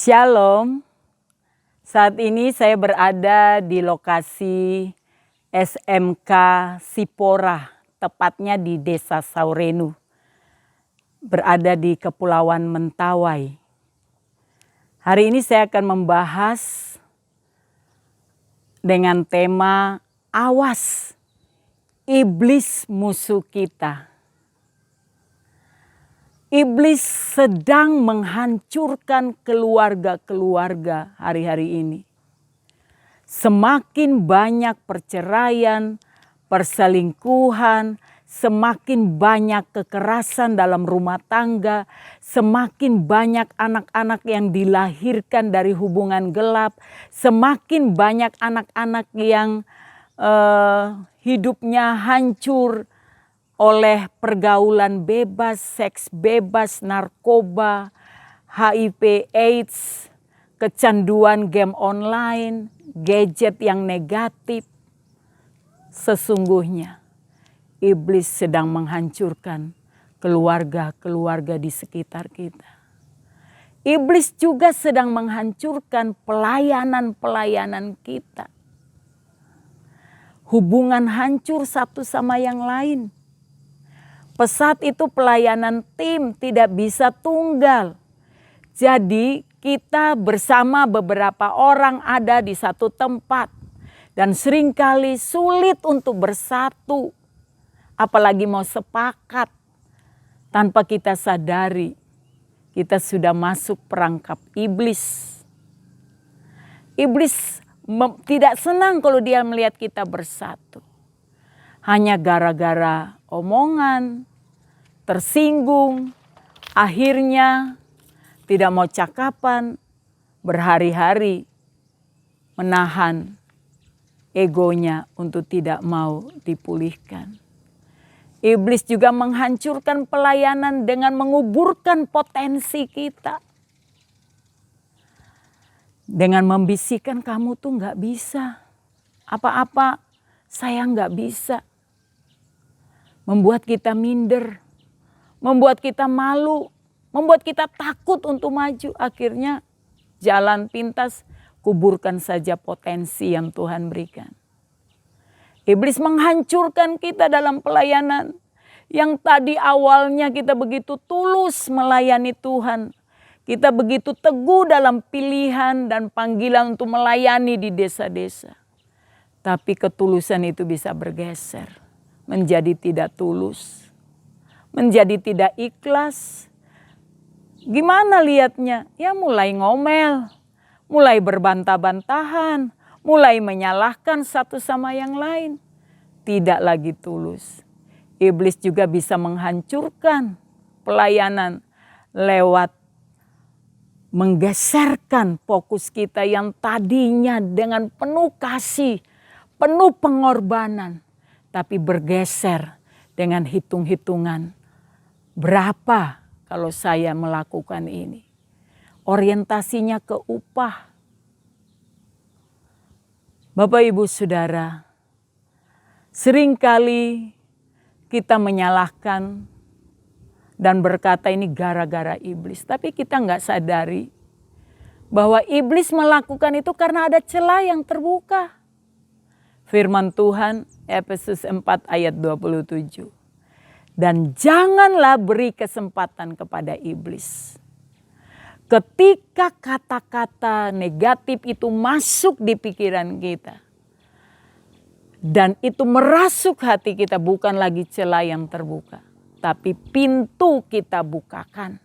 Shalom, saat ini saya berada di lokasi SMK Sipora, tepatnya di Desa Saurenu, berada di Kepulauan Mentawai. Hari ini saya akan membahas dengan tema awas iblis musuh kita. Iblis sedang menghancurkan keluarga-keluarga hari-hari ini. Semakin banyak perceraian, perselingkuhan, semakin banyak kekerasan dalam rumah tangga, semakin banyak anak-anak yang dilahirkan dari hubungan gelap, semakin banyak anak-anak yang hidupnya hancur oleh pergaulan bebas, seks bebas, narkoba, HIV, AIDS, kecanduan game online, gadget yang negatif. Sesungguhnya iblis sedang menghancurkan keluarga-keluarga di sekitar kita. Iblis juga sedang menghancurkan pelayanan-pelayanan kita. Hubungan hancur satu sama yang lain. Pesat itu pelayanan tim, tidak bisa tunggal. Jadi kita bersama beberapa orang ada di satu tempat. Dan seringkali sulit untuk bersatu. Apalagi mau sepakat. Tanpa kita sadari, kita sudah masuk perangkap iblis. Iblis tidak senang kalau dia melihat kita bersatu. Hanya gara-gara omongan, tersinggung, akhirnya tidak mau cakapan, berhari-hari menahan egonya untuk tidak mau dipulihkan. Iblis juga menghancurkan pelayanan dengan menguburkan potensi kita. Dengan membisikkan kamu tuh gak bisa, apa-apa saya gak bisa. Membuat kita minder, membuat kita malu, membuat kita takut untuk maju. Akhirnya jalan pintas, kuburkan saja potensi yang Tuhan berikan. Iblis menghancurkan kita dalam pelayanan. Yang tadi awalnya kita begitu tulus melayani Tuhan. Kita begitu teguh dalam pilihan dan panggilan untuk melayani di desa-desa. Tapi ketulusan itu bisa bergeser. Menjadi tidak tulus, menjadi tidak ikhlas. Gimana lihatnya? Ya mulai ngomel, mulai berbantah-bantahan, mulai menyalahkan satu sama yang lain. Tidak lagi tulus. Iblis juga bisa menghancurkan pelayanan lewat menggeserkan fokus kita yang tadinya dengan penuh kasih, penuh pengorbanan. Tapi bergeser dengan hitung-hitungan. Berapa kalau saya melakukan ini? Orientasinya ke upah. Bapak Ibu Saudara, seringkali kita menyalahkan dan berkata ini gara-gara iblis. Tapi kita nggak sadari bahwa iblis melakukan itu karena ada celah yang terbuka. Firman Tuhan Efesus 4 ayat 27. Dan janganlah beri kesempatan kepada iblis. Ketika kata-kata negatif itu masuk di pikiran kita. Dan itu merasuk hati kita, bukan lagi celah yang terbuka. Tapi pintu kita bukakan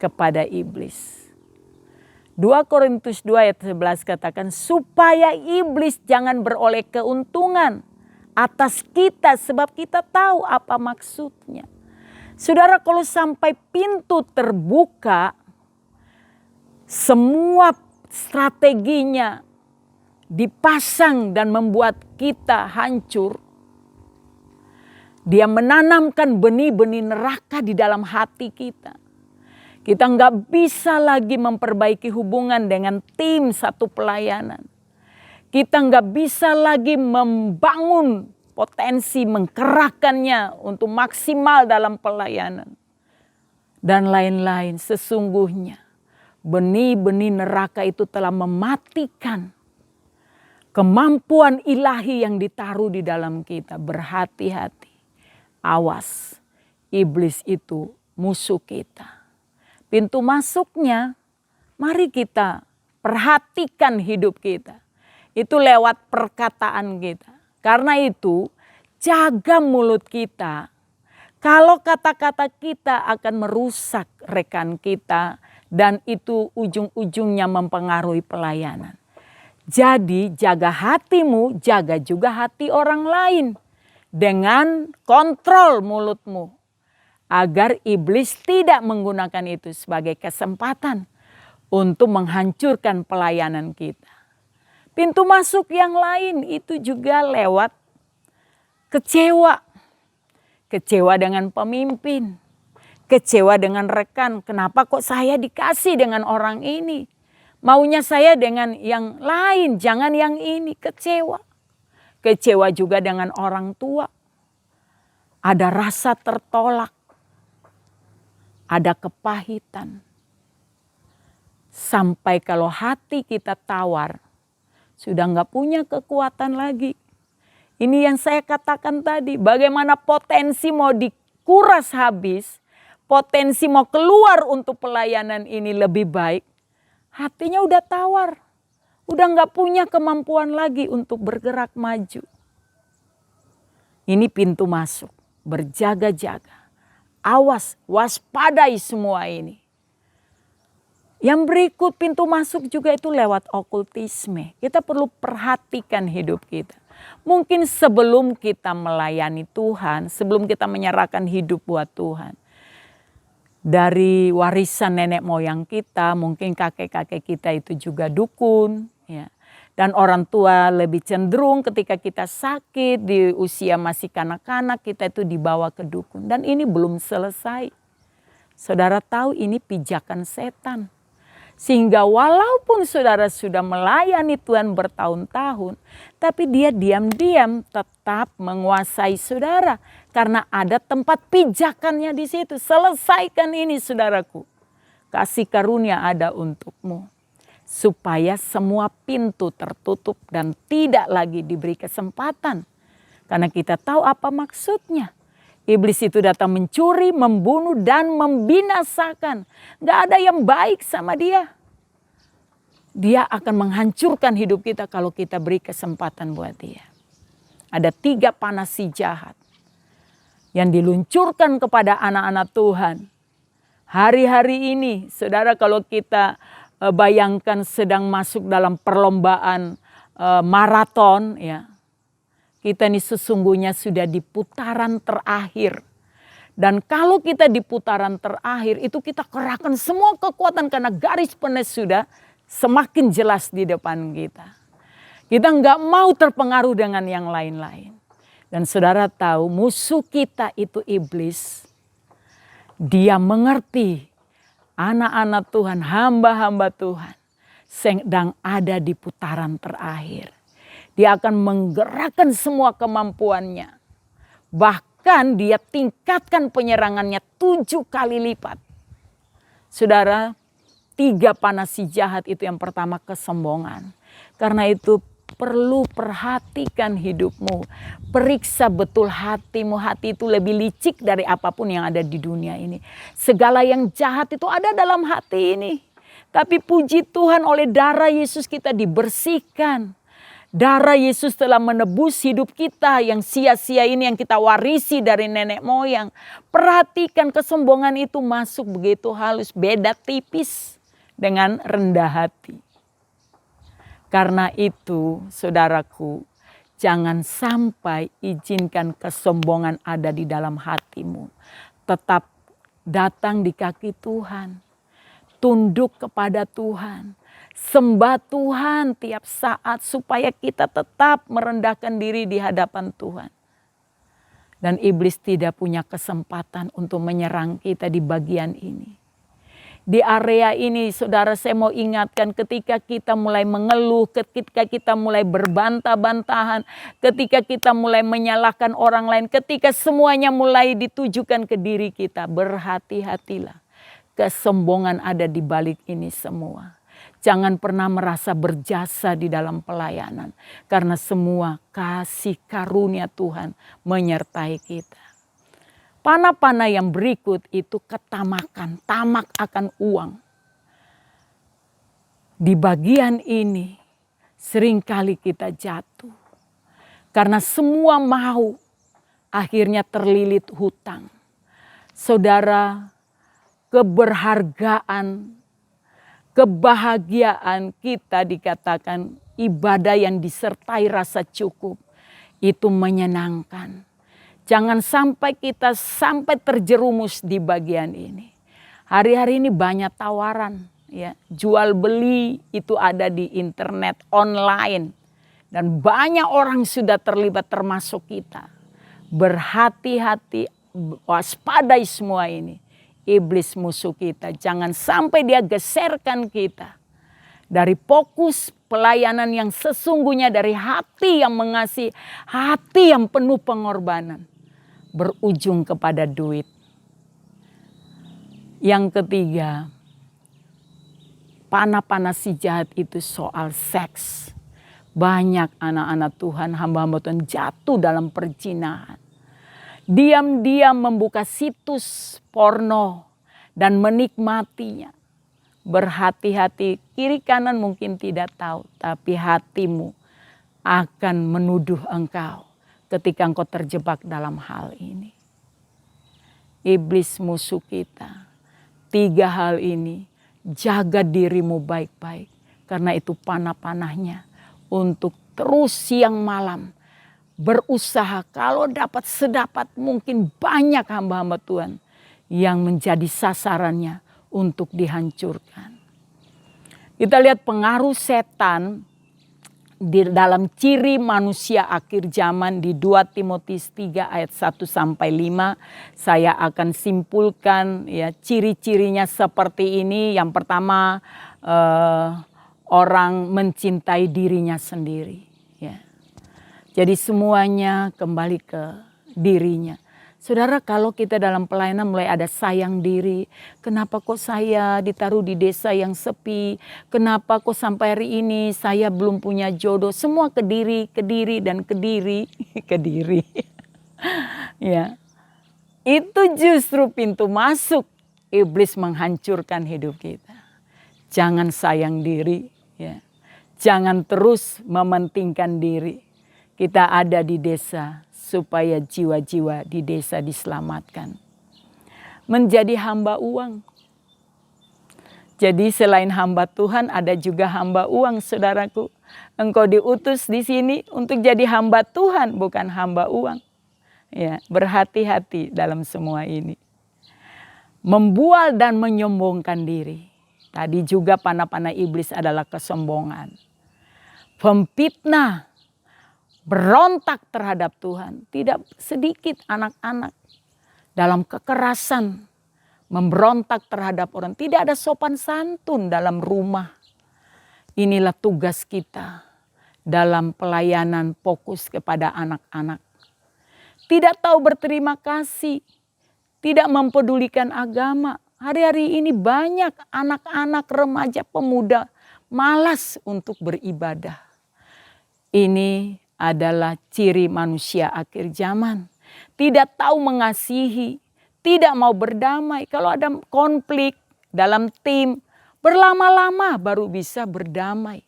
kepada iblis. 2 Korintus 2 ayat 11 katakan supaya iblis jangan beroleh keuntungan atas kita sebab kita tahu apa maksudnya. Saudara, kalau sampai pintu terbuka, semua strateginya dipasang dan membuat kita hancur. Dia menanamkan benih-benih neraka di dalam hati kita. Kita nggak bisa lagi memperbaiki hubungan dengan tim satu pelayanan. Kita nggak bisa lagi membangun potensi, mengkerahkannya untuk maksimal dalam pelayanan. dan lain-lain. Sesungguhnya benih-benih neraka itu telah mematikan kemampuan ilahi yang ditaruh di dalam kita. Berhati-hati, awas, iblis itu musuh kita. Pintu masuknya, mari kita perhatikan hidup kita. Itu lewat perkataan kita. Karena itu, jaga mulut kita. Kalau kata-kata kita akan merusak rekan kita dan itu ujung-ujungnya mempengaruhi pelayanan. Jadi jaga hatimu, jaga juga hati orang lain dengan kontrol mulutmu. Agar iblis tidak menggunakan itu sebagai kesempatan untuk menghancurkan pelayanan kita. Pintu masuk yang lain itu juga lewat kecewa. Kecewa dengan pemimpin. Kecewa dengan rekan. Kenapa kok saya dikasih dengan orang ini? Maunya saya dengan yang lain, jangan yang ini. Kecewa. Kecewa juga dengan orang tua. Ada rasa tertolak. Ada kepahitan. Sampai kalau hati kita tawar, sudah nggak punya kekuatan lagi. Ini yang saya katakan tadi, bagaimana potensi mau dikuras habis, potensi mau keluar untuk pelayanan ini lebih baik, hatinya udah tawar, udah nggak punya kemampuan lagi untuk bergerak maju. Ini pintu masuk, berjaga-jaga, awas, waspadai semua ini. Yang berikut pintu masuk juga itu lewat okultisme. Kita perlu perhatikan hidup kita. Mungkin sebelum kita melayani Tuhan, sebelum kita menyerahkan hidup buat Tuhan. Dari warisan nenek moyang kita, mungkin kakek-kakek kita itu juga dukun. Ya. Dan orang tua lebih cenderung ketika kita sakit, di usia masih kanak-kanak, kita itu dibawa ke dukun. Dan ini belum selesai. Saudara tahu ini pijakan setan. Sehingga walaupun saudara sudah melayani Tuhan bertahun-tahun, tapi dia diam-diam tetap menguasai saudara. Karena ada tempat pijakannya di situ. Selesaikan ini saudaraku. Kasih karunia ada untukmu. Supaya semua pintu tertutup dan tidak lagi diberi kesempatan. Karena kita tahu apa maksudnya. Iblis itu datang mencuri, membunuh, dan membinasakan. Gak ada yang baik sama dia. Dia akan menghancurkan hidup kita kalau kita beri kesempatan buat dia. Ada 3 panas si jahat yang diluncurkan kepada anak-anak Tuhan. Hari-hari ini, saudara, kalau kita bayangkan sedang masuk dalam perlombaan maraton, ya. Kita ini sesungguhnya sudah di putaran terakhir. Dan kalau kita di putaran terakhir itu kita kerahkan semua kekuatan karena garis finish sudah semakin jelas di depan kita. Kita nggak mau terpengaruh dengan yang lain-lain. Dan saudara tahu musuh kita itu iblis. Dia mengerti anak-anak Tuhan, hamba-hamba Tuhan sedang ada di putaran terakhir. Dia akan menggerakkan semua kemampuannya. Bahkan dia tingkatkan penyerangannya 7 kali lipat. Saudara, 3 panas si jahat itu yang pertama kesombongan. Karena itu perlu perhatikan hidupmu. Periksa betul hatimu. Hati itu lebih licik dari apapun yang ada di dunia ini. Segala yang jahat itu ada dalam hati ini. Tapi puji Tuhan oleh darah Yesus kita dibersihkan. Darah Yesus telah menebus hidup kita yang sia-sia ini yang kita warisi dari nenek moyang. Perhatikan kesombongan itu masuk begitu halus, beda tipis dengan rendah hati. Karena itu saudaraku, jangan sampai izinkan kesombongan ada di dalam hatimu. Tetap datang di kaki Tuhan, tunduk kepada Tuhan. Sembah Tuhan tiap saat supaya kita tetap merendahkan diri di hadapan Tuhan. Dan iblis tidak punya kesempatan untuk menyerang kita di bagian ini. Di area ini saudara saya mau ingatkan ketika kita mulai mengeluh, ketika kita mulai berbantah-bantahan, ketika kita mulai menyalahkan orang lain, ketika semuanya mulai ditujukan ke diri kita, berhati-hatilah. kesombongan ada di balik ini semua. Jangan pernah merasa berjasa di dalam pelayanan. Karena semua kasih karunia Tuhan menyertai kita. Panah-panah yang berikut itu ketamakan, tamak akan uang. Di bagian ini seringkali kita jatuh. Karena semua mau akhirnya terlilit hutang. Saudara, keberhargaan, kebahagiaan kita dikatakan ibadah yang disertai rasa cukup. Itu menyenangkan. Jangan sampai kita sampai terjerumus di bagian ini. Hari-hari ini banyak tawaran. Ya, jual beli itu ada di internet, online. Dan banyak orang sudah terlibat termasuk kita. Berhati-hati, waspadai semua ini. Iblis musuh kita. Jangan sampai dia geserkan kita. Dari fokus pelayanan yang sesungguhnya dari hati yang mengasihi. Hati yang penuh pengorbanan. Berujung kepada duit. Yang ketiga, panah-panah si jahat itu soal seks. Banyak anak-anak Tuhan, hamba-hamba Tuhan jatuh dalam perzinahan. Diam-diam membuka situs porno dan menikmatinya. Berhati-hati, kiri kanan mungkin tidak tahu, tapi hatimu akan menuduh engkau ketika engkau terjebak dalam hal ini. Iblis musuh kita. 3 hal ini, jaga dirimu baik-baik. Karena itu panah-panahnya untuk terus siang malam berusaha. Kalau dapat sedapat mungkin banyak hamba-hamba Tuhan yang menjadi sasarannya untuk dihancurkan. Kita lihat pengaruh setan di dalam ciri manusia akhir zaman di 2 Timotius 3 ayat 1-5. Saya akan simpulkan ya ciri-cirinya seperti ini. Yang pertama, orang mencintai dirinya sendiri. Ya. Jadi semuanya kembali ke dirinya. Saudara, kalau kita dalam pelayanan mulai ada sayang diri. Kenapa kok saya ditaruh di desa yang sepi? Kenapa kok sampai hari ini saya belum punya jodoh? Semua ke diri dan ke diri. Ya. Itu justru pintu masuk iblis menghancurkan hidup kita. Jangan sayang diri. Ya. Jangan terus mementingkan diri. Kita ada di desa supaya jiwa-jiwa di desa diselamatkan. Menjadi hamba uang. Jadi selain hamba Tuhan ada juga hamba uang, saudaraku. Engkau diutus di sini untuk jadi hamba Tuhan, bukan hamba uang. Ya, berhati-hati dalam semua ini. Membual dan menyombongkan diri. Tadi juga panah-panah iblis adalah kesombongan. Pemfitnah. Berontak terhadap Tuhan. Tidak sedikit anak-anak dalam kekerasan memberontak terhadap orang. Tidak ada sopan santun dalam rumah. Inilah tugas kita dalam pelayanan fokus kepada anak-anak. Tidak tahu berterima kasih. Tidak mempedulikan agama. Hari-hari ini banyak anak-anak, remaja, pemuda malas untuk beribadah. Ini adalah ciri manusia akhir zaman. Tidak tahu mengasihi, tidak mau berdamai. Kalau ada konflik dalam tim, berlama-lama baru bisa berdamai.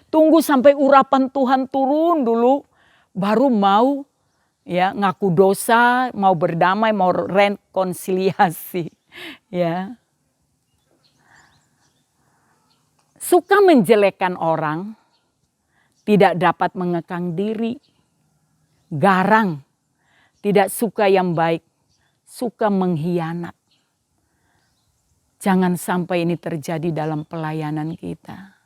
Tunggu sampai urapan Tuhan turun dulu, baru mau ya ngaku dosa, mau berdamai, mau rekonsiliasi. Ya. Suka menjelekkan orang. Tidak dapat mengekang diri, garang, tidak suka yang baik, suka mengkhianat. Jangan sampai ini terjadi dalam pelayanan kita.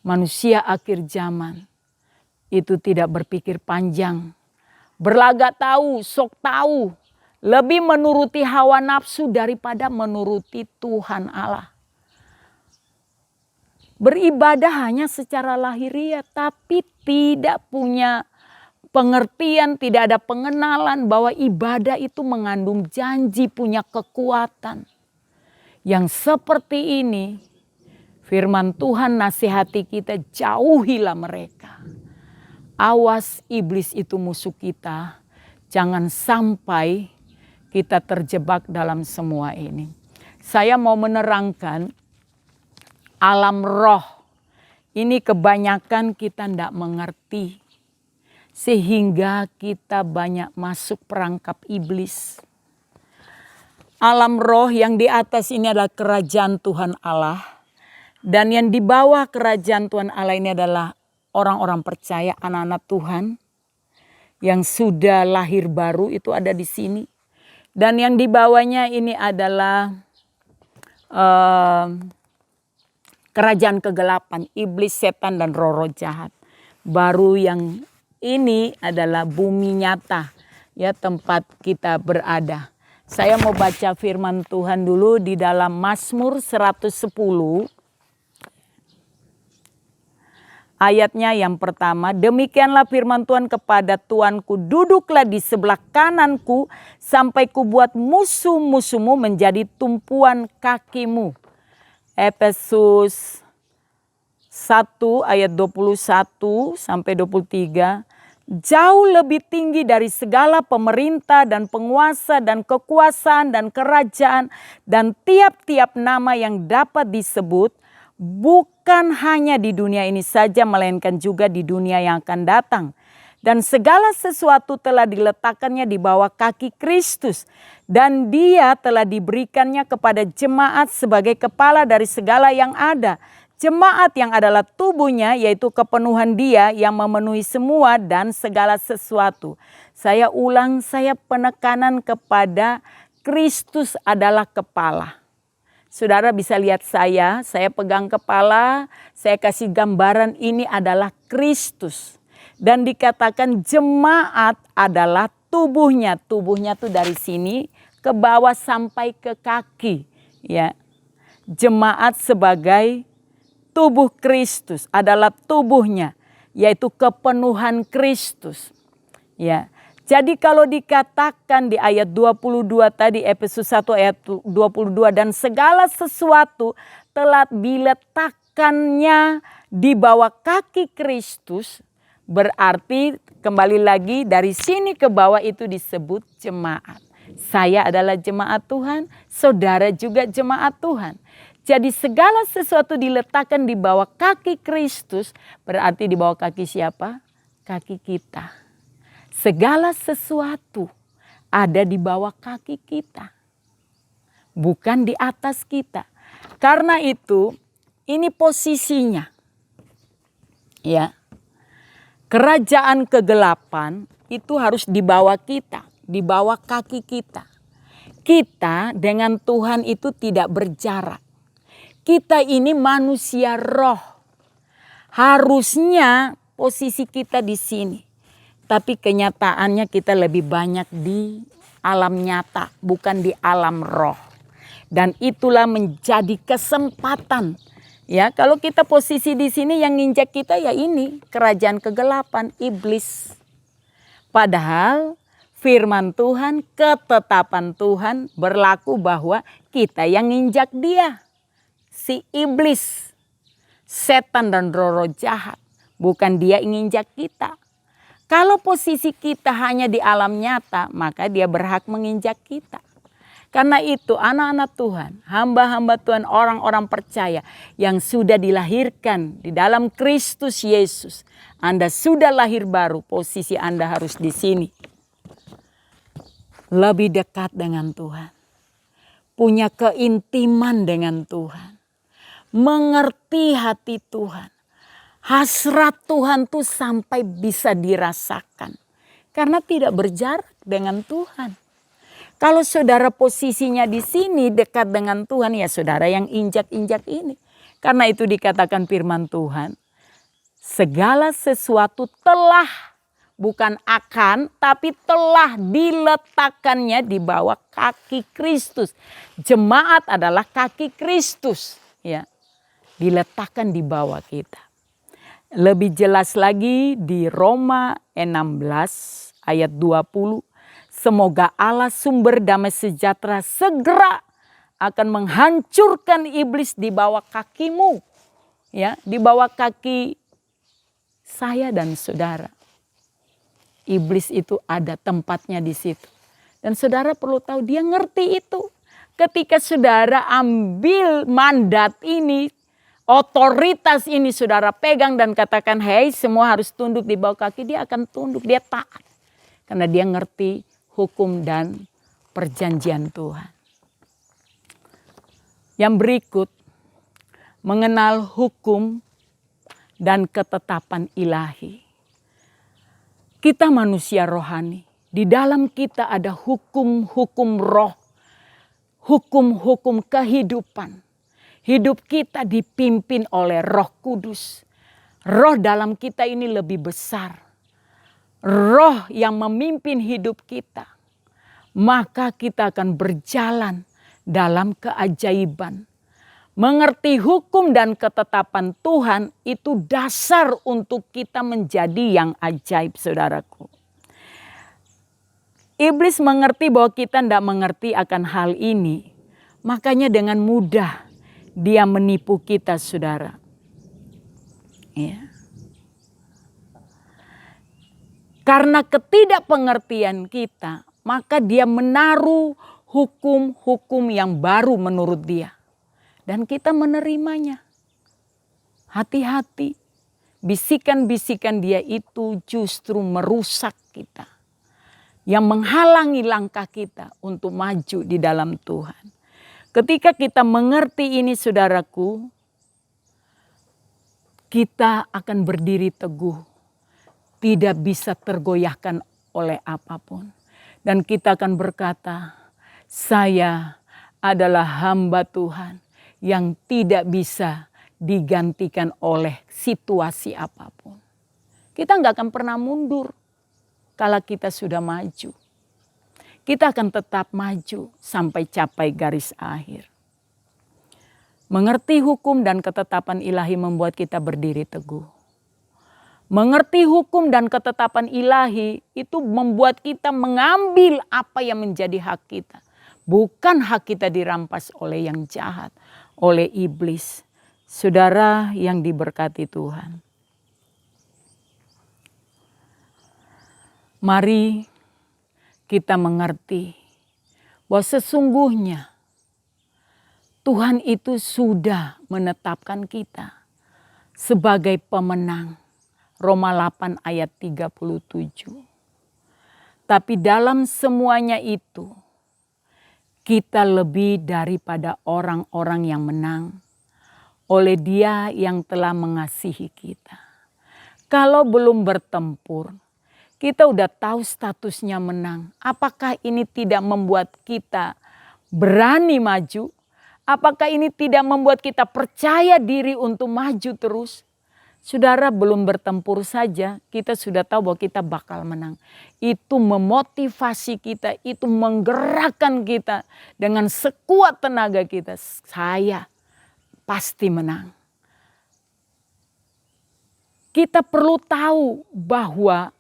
Manusia akhir zaman itu tidak berpikir panjang, berlagak tahu, sok tahu, lebih menuruti hawa nafsu daripada menuruti Tuhan Allah. Beribadah hanya secara lahiriah, tapi tidak punya pengertian, tidak ada pengenalan bahwa ibadah itu mengandung janji, punya kekuatan. yang seperti ini, firman Tuhan nasihati kita, jauhilah mereka. Awas, iblis itu musuh kita. Jangan sampai kita terjebak dalam semua ini. Saya mau menerangkan alam roh. Ini kebanyakan kita tidak mengerti. Sehingga kita banyak masuk perangkap iblis. Alam roh yang di atas ini adalah kerajaan Tuhan Allah. Dan yang di bawah kerajaan Tuhan Allah ini adalah orang-orang percaya, anak-anak Tuhan. Yang sudah lahir baru itu ada di sini. Dan yang di bawahnya ini adalah kerajaan kegelapan, iblis, setan, dan roh-roh jahat. Baru yang ini adalah bumi nyata, ya, tempat kita berada. Saya mau baca firman Tuhan dulu di dalam Mazmur 110. Ayatnya yang pertama, demikianlah firman Tuhan kepada Tuanku, duduklah di sebelah kananku sampai kubuat musuh-musuhmu menjadi tumpuan kakimu. Efesus 1 ayat 21 sampai 23. Jauh lebih tinggi dari segala pemerintah dan penguasa dan kekuasaan dan kerajaan dan tiap-tiap nama yang dapat disebut, bukan hanya di dunia ini saja melainkan juga di dunia yang akan datang. Dan segala sesuatu telah diletakkannya di bawah kaki Kristus. Dan dia telah diberikannya kepada jemaat sebagai kepala dari segala yang ada. Jemaat yang adalah tubuhnya, yaitu kepenuhan dia yang memenuhi semua dan segala sesuatu. Saya ulang, saya penekanan kepada Kristus adalah kepala. Saudara bisa lihat saya pegang kepala, saya kasih gambaran ini adalah Kristus. Dan dikatakan jemaat adalah tubuhnya. Tubuhnya tuh dari sini ke bawah sampai ke kaki. Ya. Jemaat sebagai tubuh Kristus adalah tubuhnya, yaitu kepenuhan Kristus. Ya. Jadi kalau dikatakan di ayat 22 tadi, Efesus 1 ayat 22, dan segala sesuatu telah diletakkannya di bawah kaki Kristus, berarti kembali lagi dari sini ke bawah itu disebut jemaat. Saya adalah jemaat Tuhan, saudara juga jemaat Tuhan. Jadi segala sesuatu diletakkan di bawah kaki Kristus, berarti di bawah kaki siapa? Kaki kita. Segala sesuatu ada di bawah kaki kita, bukan di atas kita. Karena itu, ini posisinya. Ya. Kerajaan kegelapan itu harus di bawah kita, di bawah kaki kita. Kita dengan Tuhan itu tidak berjarak. Kita ini manusia roh. Harusnya posisi kita di sini. Tapi kenyataannya kita lebih banyak di alam nyata, bukan di alam roh. Dan itulah menjadi kesempatan. Ya, kalau kita posisi di sini yang nginjak kita ya ini kerajaan kegelapan, iblis. Padahal firman Tuhan, ketetapan Tuhan berlaku bahwa kita yang nginjak dia. Si iblis, setan dan roh-roh jahat. Bukan dia yang nginjak kita. Kalau posisi kita hanya di alam nyata, maka dia berhak menginjak kita. Karena itu anak-anak Tuhan, hamba-hamba Tuhan, orang-orang percaya yang sudah dilahirkan di dalam Kristus Yesus. Anda sudah lahir baru, posisi Anda harus di sini. Lebih dekat dengan Tuhan. Punya keintiman dengan Tuhan. Mengerti hati Tuhan. Hasrat Tuhan tuh sampai bisa dirasakan. Karena tidak berjarak dengan Tuhan. Kalau saudara posisinya di sini dekat dengan Tuhan, ya saudara yang injak-injak ini. Karena itu dikatakan firman Tuhan. Segala sesuatu telah, bukan akan, tapi telah diletakkannya di bawah kaki Kristus. Jemaat adalah kaki Kristus. Ya, diletakkan di bawah kita. Lebih jelas lagi di Roma 16 ayat 20. Semoga Allah sumber damai sejahtera segera akan menghancurkan iblis di bawah kakimu. Ya, di bawah kaki saya dan saudara. Iblis itu ada tempatnya di situ. Dan saudara perlu tahu dia ngerti itu. Ketika saudara ambil mandat ini, otoritas ini saudara pegang dan katakan, hei semua harus tunduk di bawah kaki, dia akan tunduk, dia taat. Karena dia ngerti hukum dan perjanjian Tuhan. Yang berikut, mengenal hukum dan ketetapan ilahi. Kita manusia rohani, di dalam kita ada hukum-hukum roh, hukum-hukum kehidupan. Hidup kita dipimpin oleh Roh Kudus. Roh dalam kita ini lebih besar. Roh yang memimpin hidup kita. Maka kita akan berjalan dalam keajaiban. Mengerti hukum dan ketetapan Tuhan itu dasar untuk kita menjadi yang ajaib, saudaraku. Iblis mengerti bahwa kita tidak mengerti akan hal ini. Makanya dengan mudah dia menipu kita, saudara. Ya. Karena ketidakpengertian kita, maka dia menaruh hukum-hukum yang baru menurut dia. Dan kita menerimanya. Hati-hati. Bisikan-bisikan dia itu justru merusak kita. Yang menghalangi langkah kita untuk maju di dalam Tuhan. Ketika kita mengerti ini, saudaraku, kita akan berdiri teguh. Tidak bisa tergoyahkan oleh apapun. Dan kita akan berkata, saya adalah hamba Tuhan yang tidak bisa digantikan oleh situasi apapun. Kita nggak akan pernah mundur kalau kita sudah maju. Kita akan tetap maju sampai capai garis akhir. Mengerti hukum dan ketetapan ilahi membuat kita berdiri teguh. Mengerti hukum dan ketetapan ilahi itu membuat kita mengambil apa yang menjadi hak kita. Bukan hak kita dirampas oleh yang jahat, oleh iblis. Saudara yang diberkati Tuhan. Mari kita mengerti bahwa sesungguhnya Tuhan itu sudah menetapkan kita sebagai pemenang. Roma 8 ayat 37. Tapi dalam semuanya itu kita lebih daripada orang-orang yang menang oleh Dia yang telah mengasihi kita. Kalau belum bertempur, kita udah tahu statusnya menang. Apakah ini tidak membuat kita berani maju? Apakah ini tidak membuat kita percaya diri untuk maju terus? Saudara, belum bertempur saja kita sudah tahu bahwa kita bakal menang. Itu memotivasi kita, itu menggerakkan kita dengan sekuat tenaga kita. Saya pasti menang. Kita perlu tahu bahwa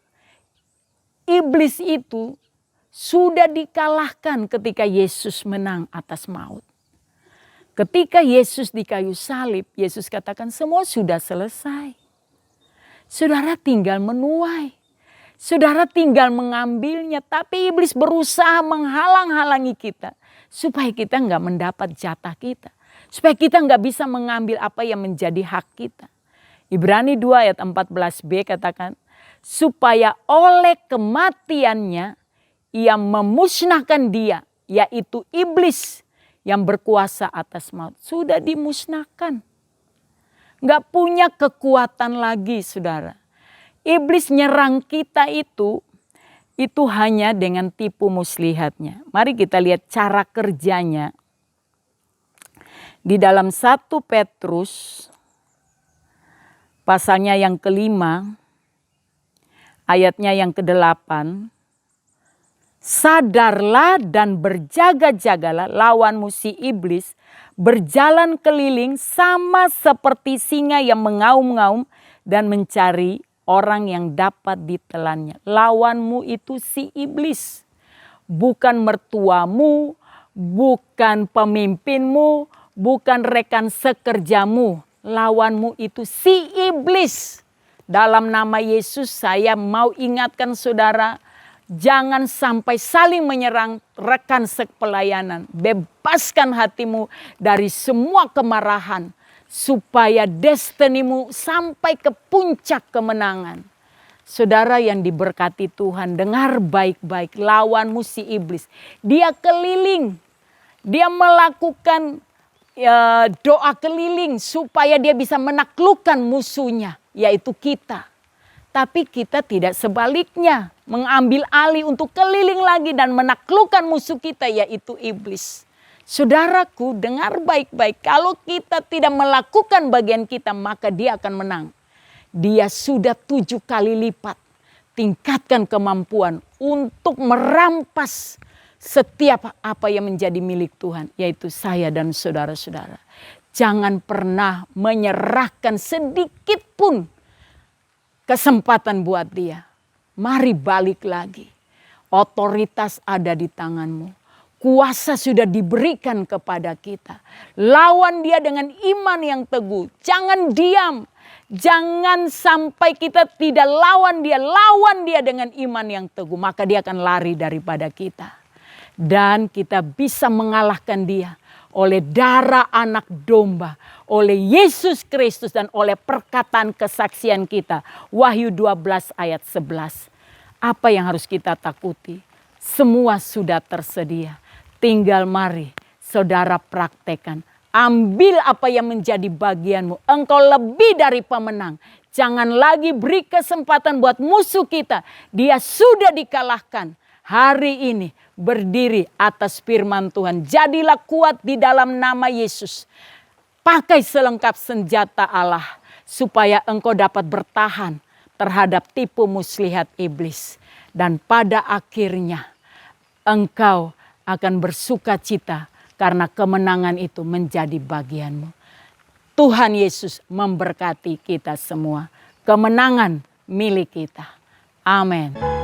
iblis itu sudah dikalahkan ketika Yesus menang atas maut. Ketika Yesus di kayu salib, Yesus katakan semua sudah selesai. Saudara tinggal menuai. Saudara tinggal mengambilnya. Tapi iblis berusaha menghalang-halangi kita. Supaya kita nggak mendapat jatah kita. Supaya kita nggak bisa mengambil apa yang menjadi hak kita. Ibrani 2 ayat 14b katakan. Supaya oleh kematiannya ia memusnahkan dia. Yaitu iblis yang berkuasa atas maut. Sudah dimusnahkan. Gak punya kekuatan lagi, saudara. Iblis nyerang kita itu hanya dengan tipu muslihatnya. Mari kita lihat cara kerjanya. Di dalam 1 Petrus pasalnya yang ke-5, ayatnya yang ke-8. Sadarlah dan berjaga-jagalah, lawanmu si iblis berjalan keliling sama seperti singa yang mengaum-ngaum dan mencari orang yang dapat ditelannya. Lawanmu itu si iblis, bukan mertuamu, bukan pemimpinmu, bukan rekan sekerjamu. Lawanmu itu si iblis. Dalam nama Yesus saya mau ingatkan saudara, jangan sampai saling menyerang rekan sepelayanan. Bebaskan hatimu dari semua kemarahan, supaya destinimu sampai ke puncak kemenangan. Saudara yang diberkati Tuhan, dengar baik-baik, lawanmu si iblis. Dia keliling, dia melakukan doa keliling supaya dia bisa menaklukkan musuhnya, yaitu kita. Tapi kita tidak sebaliknya, mengambil alih untuk keliling lagi dan menaklukkan musuh kita, yaitu iblis. Saudaraku, dengar baik-baik, kalau kita tidak melakukan bagian kita, maka dia akan menang. Dia sudah 7 kali lipat. Tingkatkan kemampuan untuk merampas setiap apa yang menjadi milik Tuhan, yaitu saya dan saudara-saudara. Jangan pernah menyerahkan sedikit pun kesempatan buat dia. Mari balik lagi. Otoritas ada di tanganmu. Kuasa sudah diberikan kepada kita. Lawan dia dengan iman yang teguh. Jangan diam. Jangan sampai kita tidak lawan dia dengan iman yang teguh. Maka dia akan lari daripada kita. Dan kita bisa mengalahkan dia oleh darah anak domba, oleh Yesus Kristus dan oleh perkataan kesaksian kita. Wahyu 12 ayat 11. Apa yang harus kita takuti? Semua sudah tersedia. Tinggal mari saudara praktekkan. Ambil apa yang menjadi bagianmu. Engkau lebih dari pemenang. Jangan lagi beri kesempatan buat musuh kita. Dia sudah dikalahkan. Hari ini berdiri atas firman Tuhan. Jadilah kuat di dalam nama Yesus. Pakai selengkap senjata Allah. Supaya engkau dapat bertahan terhadap tipu muslihat iblis. Dan pada akhirnya engkau akan bersuka cita. Karena kemenangan itu menjadi bagianmu. Tuhan Yesus memberkati kita semua. Kemenangan milik kita. Amin.